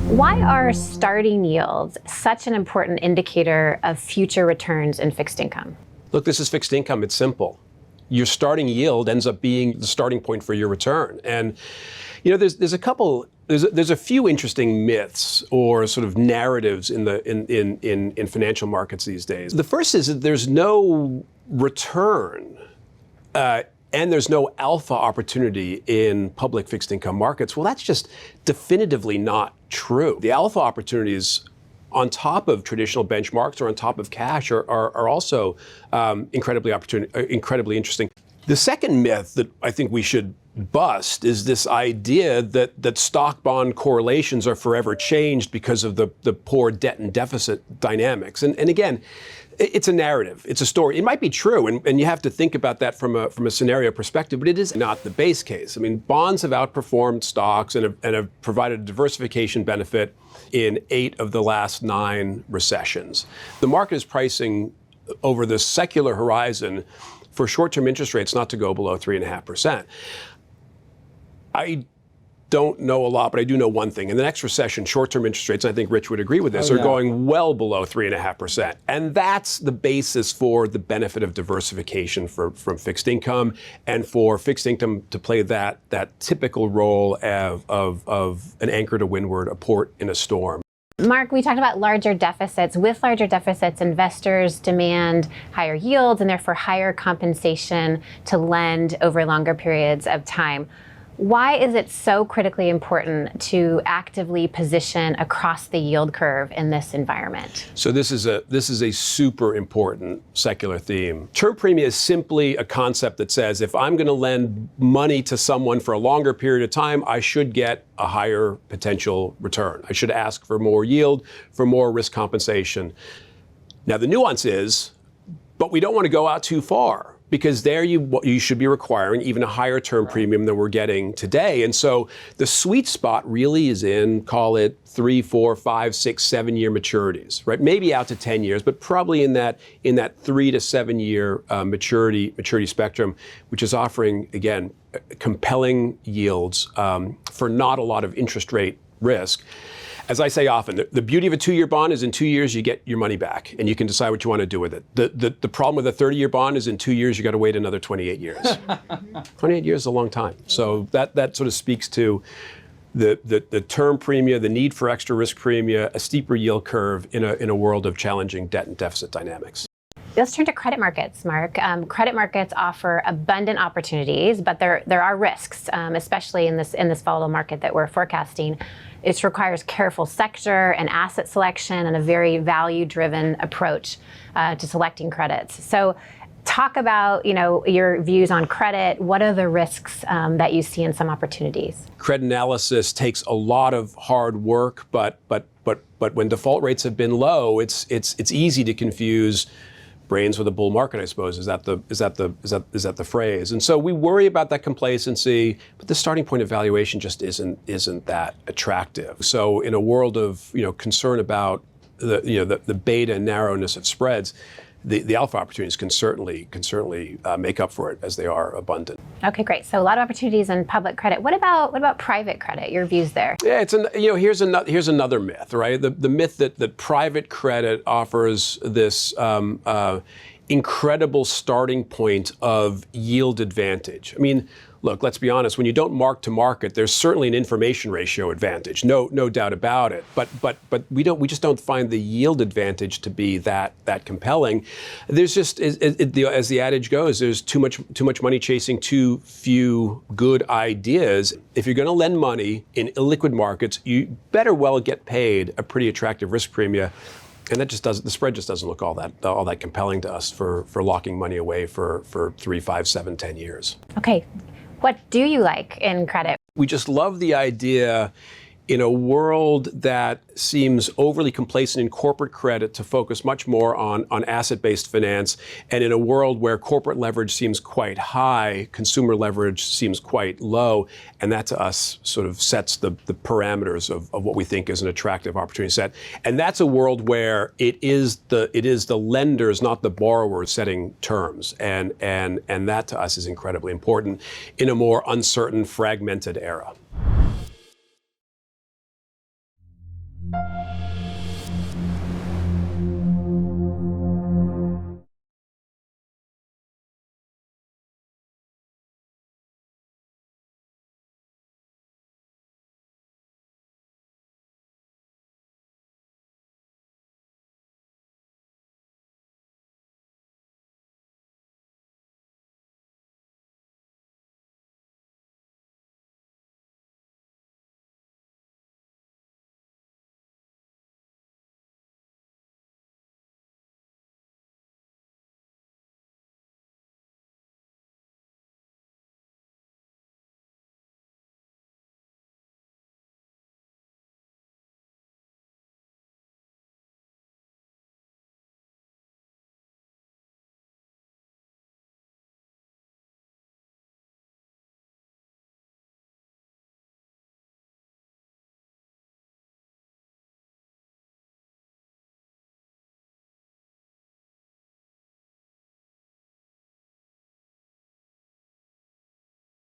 Why are starting yields such an important indicator of future returns in fixed income? Look, this is fixed income. It's simple. Your starting yield ends up being the starting point for your return. And there's a few interesting myths or sort of narratives in financial markets these days. The first is that there's no return and there's no alpha opportunity in public fixed income markets. Well, that's just definitively not true. The alpha opportunities on top of traditional benchmarks or on top of cash are also incredibly interesting. The second myth that I think we should bust is this idea that stock-bond correlations are forever changed because of the poor debt and deficit dynamics. And again, it's a narrative, it's a story. It might be true, and you have to think about that from a scenario perspective, but it is not the base case. I mean, bonds have outperformed stocks and have provided a diversification benefit in 8 of the last 9 recessions. The market is pricing over the secular horizon for short-term interest rates not to go below 3.5%. I don't know a lot, but I do know one thing. In the next recession, short-term interest rates, I think Rich would agree with this, are going well below 3.5%. And that's the basis for the benefit of diversification from fixed income, and for fixed income to play that typical role of an anchor to windward, a port in a storm. Mark, we talked about larger deficits. With larger deficits, investors demand higher yields and therefore higher compensation to lend over longer periods of time. Why is it so critically important to actively position across the yield curve in this environment? So this is a super important secular theme. Term premium is simply a concept that says if I'm going to lend money to someone for a longer period of time, I should get a higher potential return. I should ask for more yield, for more risk compensation. Now the nuance is, but we don't want to go out too far, because there you should be requiring even a higher term premium than we're getting today. And so the sweet spot really is in, call it 3, 4, 5, 6, 7 year maturities, right? Maybe out to 10 years, but probably in that 3 to 7 year maturity spectrum, which is offering, again, compelling yields for not a lot of interest rate risk. As I say often, the beauty of a 2-year bond is in 2 years you get your money back and you can decide what you want to do with it. The problem with a 30-year bond is in 2 years you got to wait another 28 years. 28 years is a long time. So that sort of speaks to the term premia, the need for extra risk premia, a steeper yield curve in a world of challenging debt and deficit dynamics. Let's turn to credit markets, Mark. Credit markets offer abundant opportunities, but there are risks, especially in this volatile market that we're forecasting. It requires careful sector and asset selection and a very value-driven approach to selecting credits. So talk about your views on credit. What are the risks that you see in some opportunities? Credit analysis takes a lot of hard work, but when default rates have been low, it's easy to confuse brains with a bull market, I suppose. Is that the phrase? And so we worry about that complacency, but the starting point of valuation just isn't that attractive. So in a world of concern about the beta and narrowness of spreads, the alpha opportunities can certainly make up for it, as they are abundant. Okay, great. So a lot of opportunities in public credit. What about private credit? Your views there? Yeah, here's another myth, right? The myth that private credit offers this incredible starting point of yield advantage. I mean, look, let's be honest, when you don't mark to market, there's certainly an information ratio advantage, no doubt about it. But we just don't find the yield advantage to be that compelling. There's just, as the adage goes, there's too much money chasing too few good ideas. If you're going to lend money in illiquid markets, you better well get paid a pretty attractive risk premium. And the spread just doesn't look all that compelling to us for locking money away for 3, 5, 7, 10 years. Okay. What do you like in credit? We just love the idea in a world that seems overly complacent in corporate credit to focus much more on asset-based finance, and in a world where corporate leverage seems quite high, consumer leverage seems quite low, and that to us sort of sets the parameters of what we think is an attractive opportunity set. And that's a world where it is the lenders, not the borrowers, setting terms, and that to us is incredibly important in a more uncertain, fragmented era.